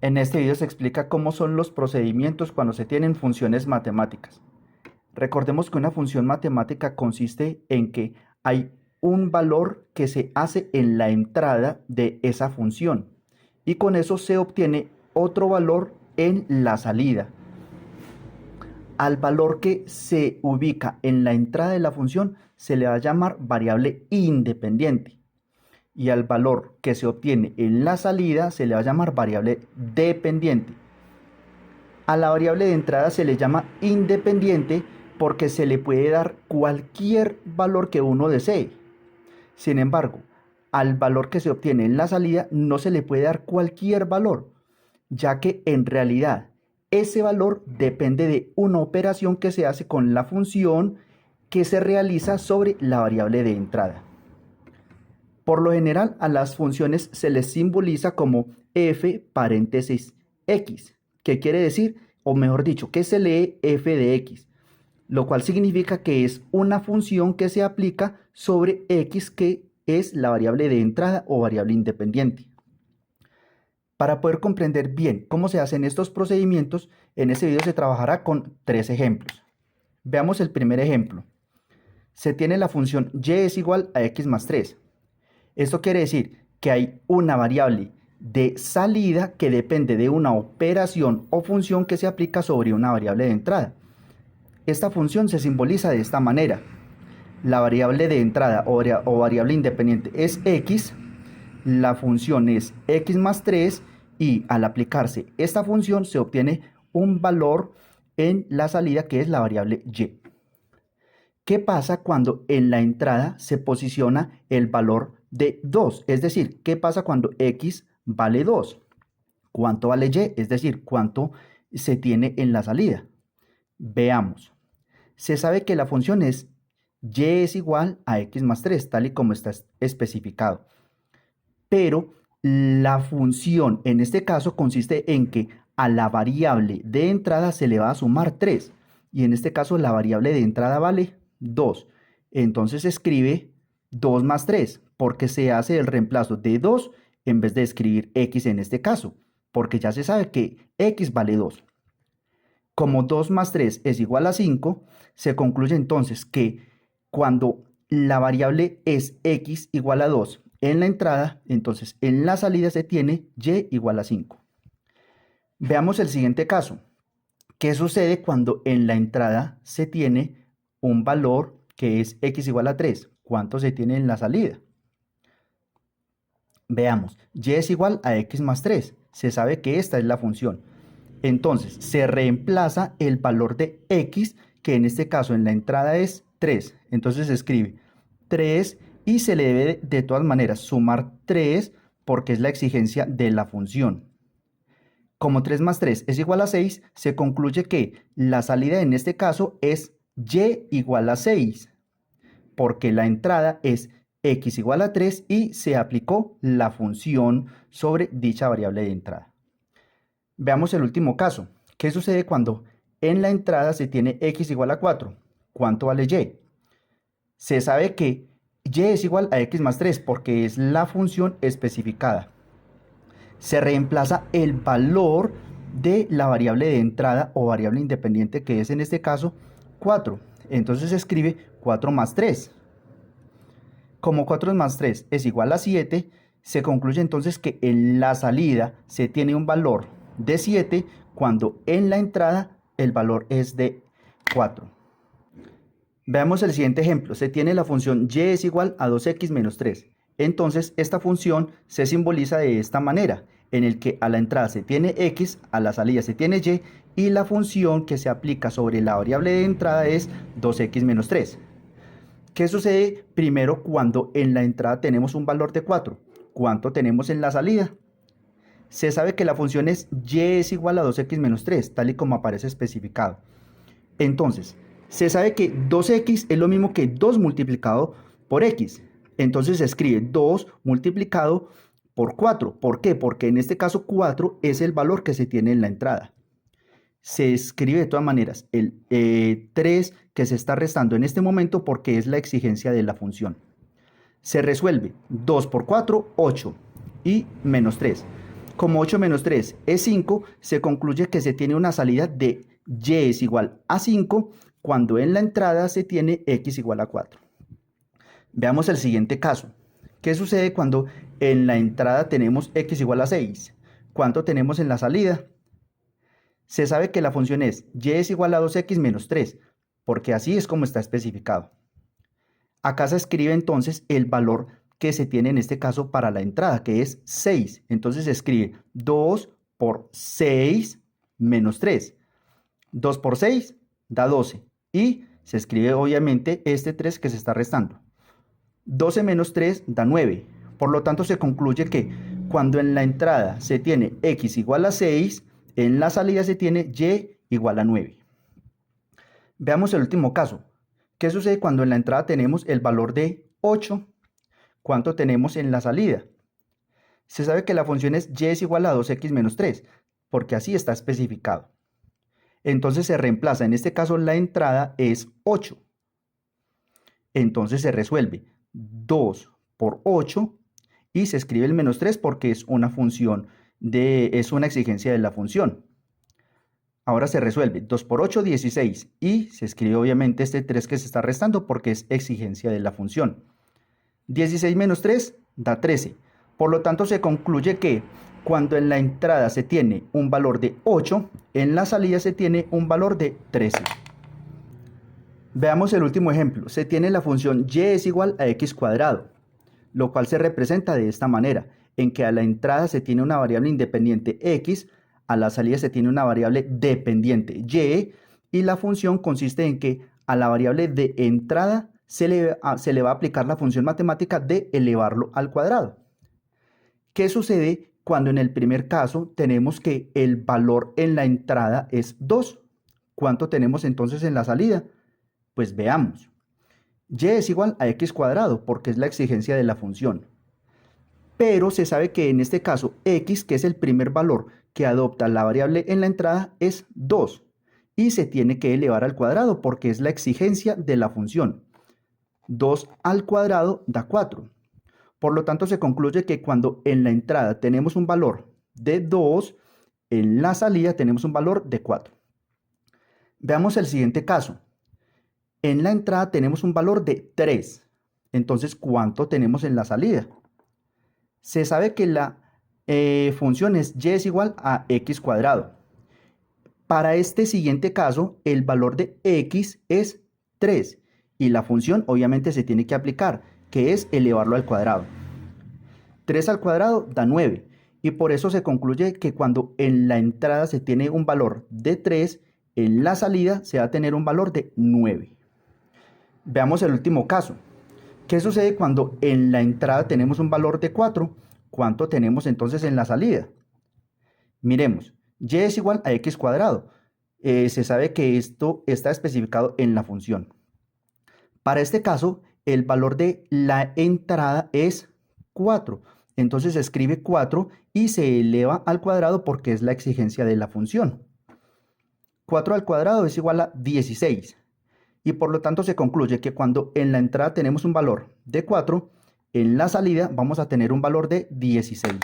En este video se explica cómo son los procedimientos cuando se tienen funciones matemáticas. Recordemos que una función matemática consiste en que hay un valor que se hace en la entrada de esa función y con eso se obtiene otro valor en la salida. Al valor que se ubica en la entrada de la función se le va a llamar variable independiente. Y al valor que se obtiene en la salida se le va a llamar variable dependiente. A la variable de entrada se le llama independiente porque se le puede dar cualquier valor que uno desee. Sin embargo, al valor que se obtiene en la salida no se le puede dar cualquier valor, ya que en realidad ese valor depende de una operación que se hace con la función que se realiza sobre la variable de entrada. Por lo general, a las funciones se les simboliza como f paréntesis x, que quiere decir, o mejor dicho, que se lee f de x, lo cual significa que es una función que se aplica sobre x, que es la variable de entrada o variable independiente. Para poder comprender bien cómo se hacen estos procedimientos, en este video se trabajará con tres ejemplos. Veamos el primer ejemplo. Se tiene la función y es igual a x más 3. Esto quiere decir que hay una variable de salida que depende de una operación o función que se aplica sobre una variable de entrada. Esta función se simboliza de esta manera. La variable de entrada o variable independiente es x, la función es x más 3 y al aplicarse esta función se obtiene un valor en la salida que es la variable y. ¿Qué pasa cuando en la entrada se posiciona el valor de 2? Es decir, ¿qué pasa cuando x vale 2? ¿Cuánto vale y? Es decir, ¿cuánto se tiene en la salida? Veamos. Se sabe que la función es y es igual a x más 3, tal y como está especificado. Pero la función en este caso consiste en que a la variable de entrada se le va a sumar 3. Y en este caso la variable de entrada vale 2. Entonces se escribe 2 más 3, porque se hace el reemplazo de 2 en vez de escribir x en este caso, porque ya se sabe que x vale 2. Como 2 más 3 es igual a 5, se concluye entonces que cuando la variable es x igual a 2 en la entrada, entonces en la salida se tiene y igual a 5. Veamos el siguiente caso. ¿Qué sucede cuando en la entrada se tiene un valor que es x igual a 3? ¿Cuánto se tiene en la salida? Veamos, y es igual a x más 3. Se sabe que esta es la función. Entonces se reemplaza el valor de x, que en este caso en la entrada es 3. Entonces se escribe 3 y se le debe de todas maneras sumar 3 porque es la exigencia de la función. Como 3 más 3 es igual a 6, se concluye que la salida en este caso es y igual a 6, porque la entrada es x igual a 3 y se aplicó la función sobre dicha variable de entrada. Veamos el último caso. ¿Qué sucede cuando en la entrada se tiene x igual a 4? ¿Cuánto vale y? Se sabe que y es igual a x más 3 porque es la función especificada. Se reemplaza el valor de la variable de entrada o variable independiente, que es en este caso 4. Entonces se escribe 4 más 3. Como 4 más 3 es igual a 7, se concluye entonces que en la salida se tiene un valor de 7 cuando en la entrada el valor es de 4. Veamos el siguiente ejemplo. Se tiene la función y es igual a 2x menos 3. Entonces esta función se simboliza de esta manera, en el que a la entrada se tiene x, a la salida se tiene y la función que se aplica sobre la variable de entrada es 2x menos 3. ¿Qué sucede primero cuando en la entrada tenemos un valor de 4? ¿Cuánto tenemos en la salida? Se sabe que la función es y es igual a 2x menos 3, tal y como aparece especificado. Entonces, se sabe que 2x es lo mismo que 2 multiplicado por x. Entonces se escribe 2 multiplicado por 4. ¿Por qué? Porque en este caso 4 es el valor que se tiene en la entrada. Se escribe de todas maneras el 3 que se está restando en este momento porque es la exigencia de la función. Se resuelve 2 por 4, 8 y menos 3. Como 8 menos 3 es 5, se concluye que se tiene una salida de y es igual a 5 cuando en la entrada se tiene x igual a 4. Veamos el siguiente caso. ¿Qué sucede cuando en la entrada tenemos x igual a 6? ¿Cuánto tenemos en la salida? Se sabe que la función es y es igual a 2x menos 3, porque así es como está especificado. Acá se escribe entonces el valor que se tiene en este caso para la entrada, que es 6. Entonces se escribe 2 por 6 menos 3. 2 por 6 da 12. Y se escribe obviamente este 3 que se está restando. 12 menos 3 da 9. Por lo tanto se concluye que cuando en la entrada se tiene x igual a 6, en la salida se tiene y igual a 9. Veamos el último caso. ¿Qué sucede cuando en la entrada tenemos el valor de 8? ¿Cuánto tenemos en la salida? Se sabe que la función es y es igual a 2x menos 3, porque así está especificado. Entonces se reemplaza, en este caso la entrada es 8. Entonces se resuelve 2 por 8 y se escribe el menos 3 porque es una función es una exigencia de la función. Ahora se resuelve 2 por 8, 16 y se escribe obviamente este 3 que se está restando porque es exigencia de la función. 16 menos 3 da 13. Por lo tanto se concluye que cuando en la entrada se tiene un valor de 8, en la salida se tiene un valor de 13. Veamos el último ejemplo. Se tiene la función y es igual a x cuadrado, lo cual se representa de esta manera, en que a la entrada se tiene una variable independiente x, a la salida se tiene una variable dependiente y la función consiste en que a la variable de entrada se le va a aplicar la función matemática de elevarlo al cuadrado. ¿Qué sucede cuando en el primer caso tenemos que el valor en la entrada es 2? ¿Cuánto tenemos entonces en la salida? Pues veamos. Y es igual a x cuadrado porque es la exigencia de la función. Pero se sabe que en este caso x, que es el primer valor que adopta la variable en la entrada, es 2 y se tiene que elevar al cuadrado porque es la exigencia de la función. 2 al cuadrado da 4. Por lo tanto se concluye que cuando en la entrada tenemos un valor de 2, en la salida tenemos un valor de 4. Veamos el siguiente caso. En la entrada tenemos un valor de 3. Entonces, ¿cuánto tenemos en la salida? Se sabe que la función es y es igual a x cuadrado. Para este siguiente caso, el valor de x es 3 y la función obviamente se tiene que aplicar, que es elevarlo al cuadrado. 3 al cuadrado da 9 y por eso se concluye que cuando en la entrada se tiene un valor de 3, en la salida se va a tener un valor de 9. Veamos el último caso. ¿Qué sucede cuando en la entrada tenemos un valor de 4? ¿Cuánto tenemos entonces en la salida? Miremos, y es igual a x cuadrado. Se sabe que esto está especificado en la función. Para este caso, el valor de la entrada es 4. Entonces se escribe 4 y se eleva al cuadrado porque es la exigencia de la función. 4 al cuadrado es igual a 16. Y por lo tanto se concluye que cuando en la entrada tenemos un valor de 4, en la salida vamos a tener un valor de 16.